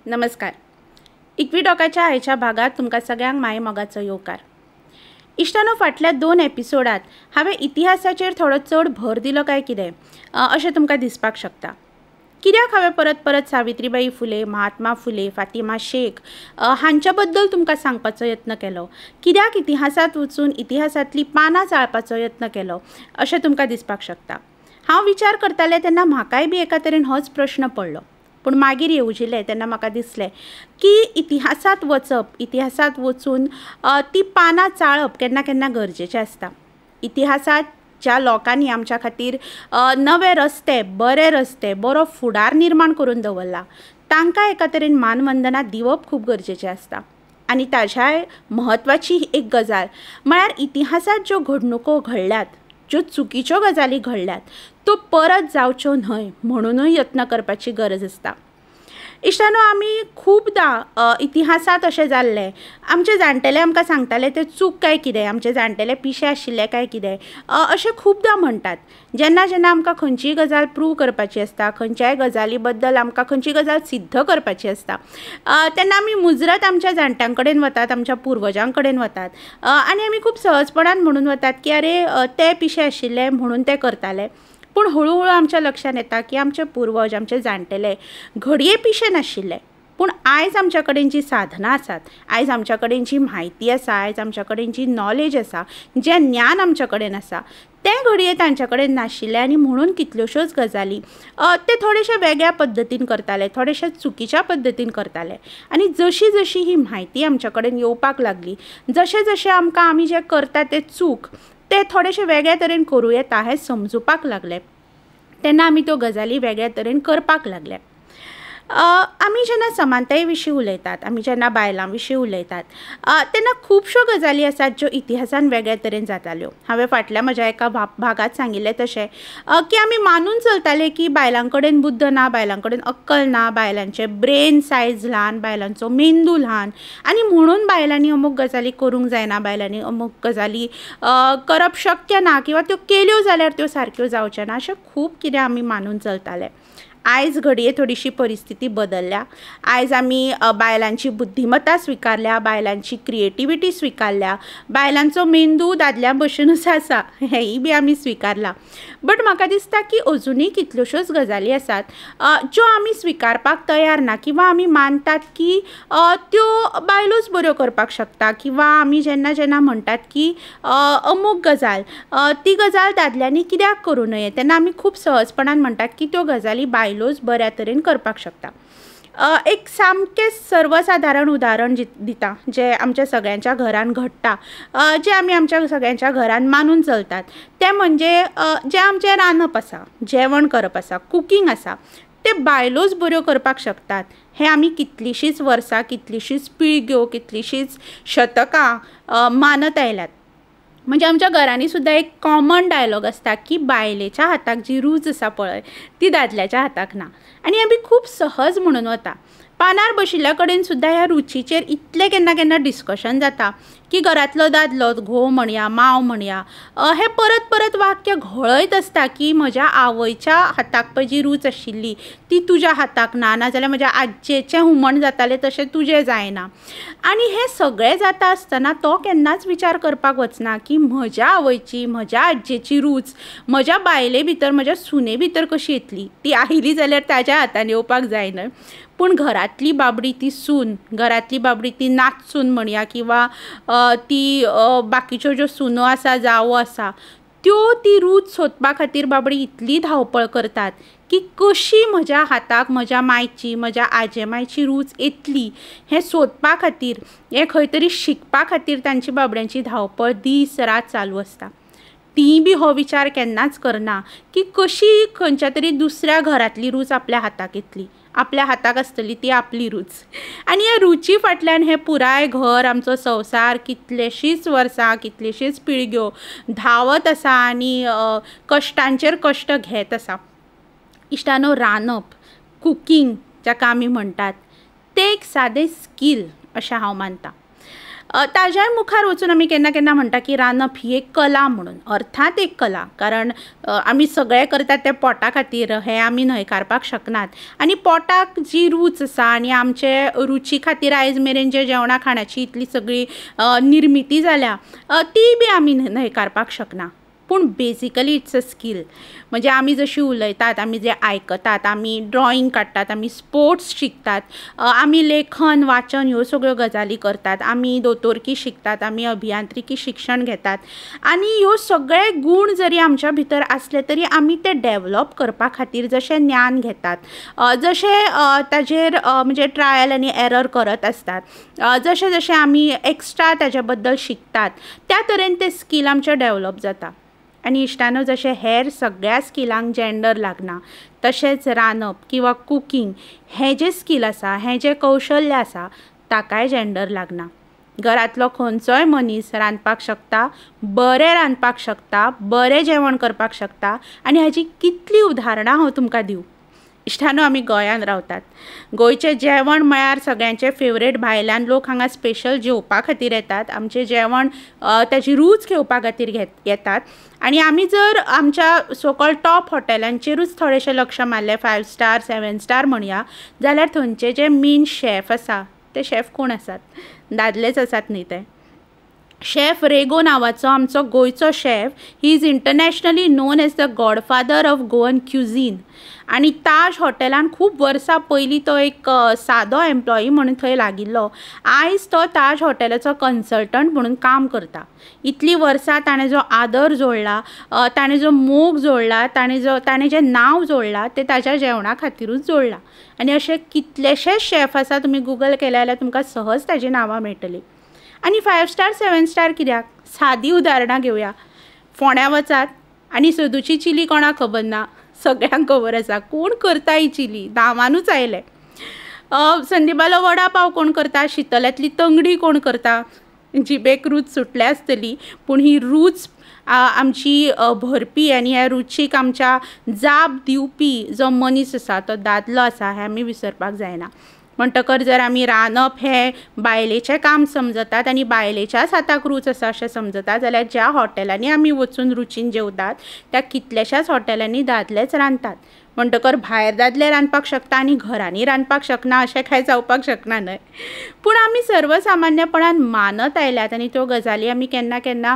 नमस्कार. इक्विडॉकाच्या आयच्या भागात तुमकां सगळ्यांक माये मोगाचो येवकार. इश्टानो, फाटल्या 2 एपिसोडात हांवें इतिहासाचेर थोडो चड भर दिलो काय कितें अशें तुमकां दिसपाक शकता. कित्याक हांवें परत परत सावित्रीबाई फुले, महात्मा फुले, फातिमा शेख हांच्या बद्दल तुमकां सांगपाचो यत्न केलो. कित्याक इतिहासात वचून इतिहासांतली पानां चाळपाचो यत्न केलो अशें तुमकां दिसपाक शकता. हांव विचार करतालें तेन्ना म्हाकाय बी एका तरेन होच प्रश्न पडलो. पूण मागीर येवजिल्लें तेन्ना म्हाका दिसलें की इतिहासांत वचप, इतिहासांत वचून ती पानां चाळप केन्ना केन्ना गरजेचें आसता. इतिहासांत ज्या लोकांनी आमच्या खातीर नवे रस्ते, बरे रस्ते, बरो फुडार निर्माण करून दवरला, तांकां एका तरेन मानवंदना दिवप खूब गरजेचें आसता. आनी ताज्याय म्हत्वाची एक गजाल म्हळ्यार इतिहासांत ज्यो घडणुको घडल्यात, ज्यो चुकीच्यो गजाली घडल्यात, तो परत जावच्यो न्हय म्हणूनय यत्न करपाची गरज आसता. इश्टानो, आमी खूबदां इतिहासांत अशें जाल्लें, आमचे जाणटेले आमकां सांगताले तें चूक काय कितें, आमचे जाणटेले पिशे आशिल्ले काय कितें अशें खूबदां म्हणटात. जेन्ना जेन्ना आमकां खंयचीय गजाल प्रूव करपाची आसता, खंयच्याय गजाली बद्दल आमकां खंयची गजाल सिद्ध करपाची आसता, तेन्ना आमी मुजरत आमच्या जाणट्यां कडेन वतात, आमच्या पुर्वजां कडेन वतात आनी आमी खूब सहजपणान म्हणून वतात की अरे ते पिशे आशिल्ले म्हणून ते करताले. पूण हळू आमच्या लक्षांत येता की आमचे पुर्वज, आमचे जाणटेले घडये पिशे नाशिल्ले, पूण आयज आमच्या कडेन जी साधनां आसात, आयज आमच्या कडेन जी म्हायती आसा, आयज आमच्या कडेन जी नॉलेज आसा, जें ज्ञान आमच्या कडेन आसा, तें घडये तांच्या कडेन नाशिल्लें आनी म्हणून कितल्योश्योच गजाली ते थोडेशे वेगळ्या पद्दतीन करताले, थोडेशे चुकीच्या पद्दतीन करताले. आनी जशी जशी ही म्हायती आमच्या कडेन येवपाक लागली, जशें जशें आमकां आमी जें करता तें चूक ते थोडेशे वेगळे तरेन करूं येता हें समजुपाक लागलें, तेन्ना आमी त्यो गजाली वेगळ्या तरेन करपाक लागले. आमी जेन्ना समानताये विशीं उलयतात, आमी जेन्ना बायलां विशीं उलयतात, तेन्ना खुबश्यो गजाली आसात ज्यो इतिहासान वेगळ्या तरेन जाताल्यो. हांवें फाटल्या म्हज्या एका भागात सांगिल्लें तशें की आमी मानून चलताले की बायलां कडेन बुद्ध ना, बायलां कडेन अक्कल ना, बायलांचे ब्रेन सायज ल्हान, बायलांचो मेंदू ल्हान आनी म्हणून बायलांनी अमूक गजाली करूंक जायना, बायलांनी अमूक गजाली करप शक्य ना किंवा त्यो केल्यो जाल्यार त्यो सारक्यो जावच्यो ना, अशें खूब कितें आमी मानून चलताले. आयज घडये थोडीशी परिस्थिती बदलल्या. आयज आमी बायलांची बुद्धीमत्ता स्विकारल्या, बायलांची क्रिएटिविटी स्विकारल्या, बायलांचो मेंदू दादल्यां भशेनूच आसा हेंय बी आमी स्विकारला. बट म्हाका दिसता की अजुनूय कितल्योश्योच गजाली आसात ज्यो आमी स्विकारपाक तयार ना किंवा आमी मानतात की त्यो बायलोच बऱ्यो करपाक शकता, किंवा आमी जेन्ना जेन्ना म्हणटात की अमूक गजाल ती गजाल दादल्यांनी कित्याक करूं नये, तेन्ना आमी खूब सहजपणान म्हणटात की त्यो गजाली बायलोच बऱ्या तरेन करपाक शकता. एक सामकें सर्वसाधारण उदाहरण दिता जें आमच्या सगळ्यांच्या घरान घडटा, जें आमी आमच्या सगळ्यांच्या घरान मानून चलतात, तें म्हणजे जें आमचें रांदप आसा, जेवण करप आसा, कुकींग आसा, ते बायलोच बऱ्यो करपाक शकतात. हें आमी कितलींशींच वर्सां, कितलींशींच पिळग्यो, कितलींशींच शतकां मानत आयल्यात. म्हणजे आमच्या घरांनी सुद्दां एक कॉमन डायलॉग आसता की बायलेच्या हाताक जी रूच आसा पळय ती दादल्याच्या हाताक ना. आनी आमी खूब सहज म्हणून वता. पानार बशिल्ल्या कडेन सुद्दां ह्या रुचीचेर इतलें केन्ना केन्ना डिस्कशन जाता की घरांतलो दादलो, घोव म्हणया, मांव म्हणया, हें परत परत वाक्य घोळयत आसता की म्हज्या आवयच्या हाताक पळय जी रूच आशिल्ली ती तुज्या हाताक ना, नाजाल्यार म्हज्या आज्जेचें हुमण जातालें तशें तुजें जायना. आनी हें सगळें जाता आसतना तो केन्नाच विचार करपाक वचना की म्हज्या आवयची, म्हज्या आज्जेची रूच म्हज्या बायले भितर, म्हज्या सुने भितर कशी येतली. ती आयली जाल्यार ताज्या हातान येवपाक जाय न्हय. पूण घरांतली बाबडी ती सून, घरांतली बाबडी ती नाचसून म्हणया किंवा ती बाकीच्यो ज्यो सुनो आसा, जावो आसा, त्यो ती रूच सोदपा खातीर बाबडी इतली धांवपळ करतात की कशी म्हज्या हाताक म्हज्या मायची, म्हज्या आजे मायची रूच येतली हें सोदपा खातीर, हें खंय तरी शिकपा खातीर तांची बाबड्यांची धांवपळ दीस रात चालू आसता. ती बी हो विचार केन्नाच करना की कशी खंयच्या तरी दुसऱ्या घरांतली रूच आपल्या हाताक येतली, आपल्या हाताक आसतली ती आपली रूच. आनी ह्या रुची फाटल्यान हें पुराय घर, आमचो संवसार कितलेशींच वर्सां, कितलेशींच पिळग्यो धांवत आसा आनी कश्टांचेर कश्ट घेत आसा. इश्टानो, रांदप, कुकींग जाका आमी म्हणटात, तें एक सादें स्कील अशें हांव मानतां. ताज्या मुखार वचून आमी केन्ना केन्ना म्हणटा की रांदप ही एक कला म्हणून. अर्थात एक कला, कारण आमी सगळे करतात ते पोटा खातीर, हें आमी न्हयकारपाक शकनात. आनी पोटाक जी रूच आसा आनी आमचे रुची खातीर आयज मेरेन जे जेवणा खाणाची इतली सगळी निर्मिती जाल्या ती बी आमी न्हयकारपाक शकना. पूण बेजिकली इट्स अ स्कील. म्हणजे आमी जशी उलयतात, आमी जे आयकतात, आमी ड्रॉइंग काडटात, आमी स्पोर्ट्स शिकतात, आमी लेखन वाचन ह्यो सगळ्यो गजाली करतात, आमी दोतोरकी शिकतात, आमी अभियांत्रिकी शिक्षण घेतात. आनी ह्यो सगळे गूण जरी आमच्या भितर आसले तरी आमी ते डेवलप करपा खातीर जशें ज्ञान घेतात, जशें ताजेर म्हणजे ट्रायल आनी एरर करत आसतात, जशें जशें आमी एक्स्ट्रा ताजे बद्दल शिकतात, त्या तरेन तें स्कील आमचें डेवलप जाता. आनी इश्टानो, जशें हेर सगळ्या स्किलांक जेंडर लागना तशेंच रांदप किंवा कुकींग हें जें स्कील आसा, हें जें कौशल्य आसा ताकाय जेंडर लागना. घरांतलो खंयचोय मनीस रांदपाक शकता, बरें रांदपाक शकता, बरें जेवण करपाक शकता. आनी हाची कितलीं उदाहरणां हांव तुमकां दिवं. इश्टानो, आमी गोंयांत रावतात. गोंयचें जेवण म्हळ्यार सगळ्यांचें फेवरेट. भायल्यान लोक हांगा स्पेशल जेवपा खातीर येतात, आमचें जेवण ताची रूच घेवपा खातीर येतात. आनी आमी जर आमच्या सोकॉल्ड टॉप हॉटेलांचेरूच थोडेशें लक्ष मारलें, 5 स्टार 7 स्टार म्हणया, जाल्यार थंयचे जे मेन शेफ आसा ते शेफ कोण आसात? दादलेच आसात न्ही ते. शेफ रेगो नांवाचो आमचो गोंयचो chef, he is internationally known as the godfather of Goan cuisine. आनी ताज हॉटेलान खूब वर्सां पयलीं तो एक सादो एम्प्लॉई म्हणून थंय लागिल्लो. आयज तो ताज हॉटेलाचो कन्सल्टंट म्हणून काम करता. इतलीं वर्सां ताणें जो आदर जोडला, ताणें जो मोग जोडला, ताणें जें नांव जोडलां तें ताज्या जेवणा खातीरूच जोडलां. आनी अशे कितलेशेच शेफ आसा, तुमी गुगल केले जाल्यार तुमकां सहज ताजीं नांवां मेळटलीं. आनी 5 स्टार 7 स्टार कित्याक? सादी उदाहरणां घेवया. फोंड्या वचात आनी सदूची चिली कोणाक खबर ना? सगळ्यांक खबर आसा. कोण करता ही चिली? नांवानूच आयलें. संदीपालो वडा पाव कोण करता? शितल्यातली तंगडी कोण करता? जिबेक रूच सुटल्या आसतली, पूण ही रूच आमची भरपी आनी ह्या रुचीक आमच्या जाप दिवपी जो मनीस आसा, तो दादलो आसा, हें आमी विसरपाक जायना. म्हणटकर जर आमी रांदप हें बायलेचें काम समजतात आनी बायलेच्याच हाताक रूच आसा अशें समजतात, जाल्यार ज्या हॉटेलांनी आमी वचून रुचीन जेवतात त्या कितल्याशाच हॉटेलांनी दादलेच रांदतात. म्हणटकर भायर दादले रांदपाक शकता आनी घरांनी रांदपाक शकना अशें कांय जावपाक शकना न्हय. पूण आमी सर्वसामान्यपणान मानत आयल्यात आनी त्यो गजाली आमी केन्ना केन्ना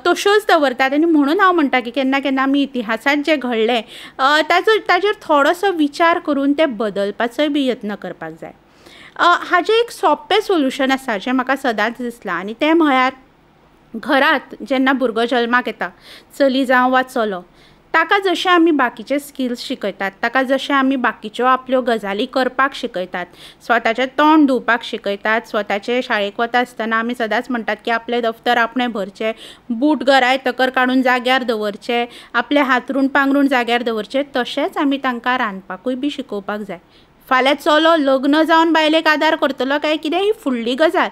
तश्योच दवरतात. आनी म्हणून हांव म्हणटा की केन्ना केन्ना आमी इतिहासांत जें घडलें ताजेर थोडोसो विचार करून तें बदलपाचोय बी यत्न करपाक जाय. हाजें एक सोंपें सोल्युशन आसा जें म्हाका सदांच दिसलां, आनी तें म्हळ्यार घरांत जेन्ना भुरगो जल्माक येता, चली जावं वा चलो, ताका जशें आमी बाकीचे स्किल्स शिकयतात, ताका जशें आमी बाकीच्यो आपल्यो गजाली करपाक शिकयतात, स्वताचें तोंड धुवपाक शिकयतात, स्वताचे शाळेक वता आसतना आमी सदांच म्हणटात की आपलें दफ्तर आपणें भरचें, बूट गराय तकर काडून जाग्यार दवरचें, आपले हातरूण पांगरूण जाग्यार दवरचें, तशेंच आमी तांकां रांदपाकूय बी शिकोवपाक जाय. फाल्यां चलो लग्न जावन बायलेक आदार करतलो काय कितें ही फुडली गजाल,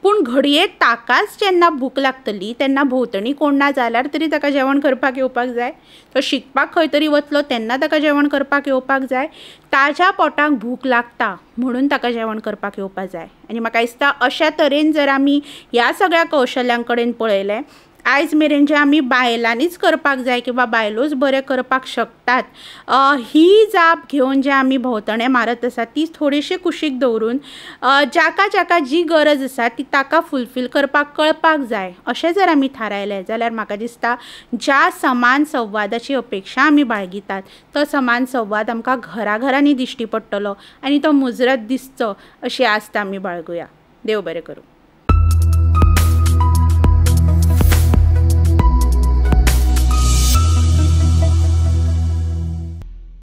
पूण घडये ताकाच जेन्ना भूक लागतली तेन्ना भोंवतणी कोण ना जाल्यार तरी ताका जेवण करपाक येवपाक जाय. तो शिकपाक खंय तरी वतलो तेन्ना ताका जेवण करपाक येवपाक जाय. ताज्या पोटाक भूक लागता म्हणून ताका जेवण करपाक येवपाक जाय. आनी म्हाका दिसता अशा तरेन जर आमी ह्या सगळ्या कौशल्यांक कडेन पळयलें, आयज मेरेन जें आमी बायलांनीच करपाक जाय किंवा बायलोच बरें करपाक शकतात, ही जाप घेवन जें आमी भोंवतणें मारत आसा ती थोडीशी कुशीक दवरून जाका जाका जी गरज आसा ती ताका फुलफील करपाक कळपाक जाय अशें जर आमी थारायलें जाल्यार म्हाका दिसता ज्या समान संवादाची अपेक्षा आमी बाळगितात तो समान संवाद आमकां घराघरांनी दिश्टी पडटलो आनी तो मुजरत दिसचो अशी आस्त आमी बाळगुया. देव बरें करूं.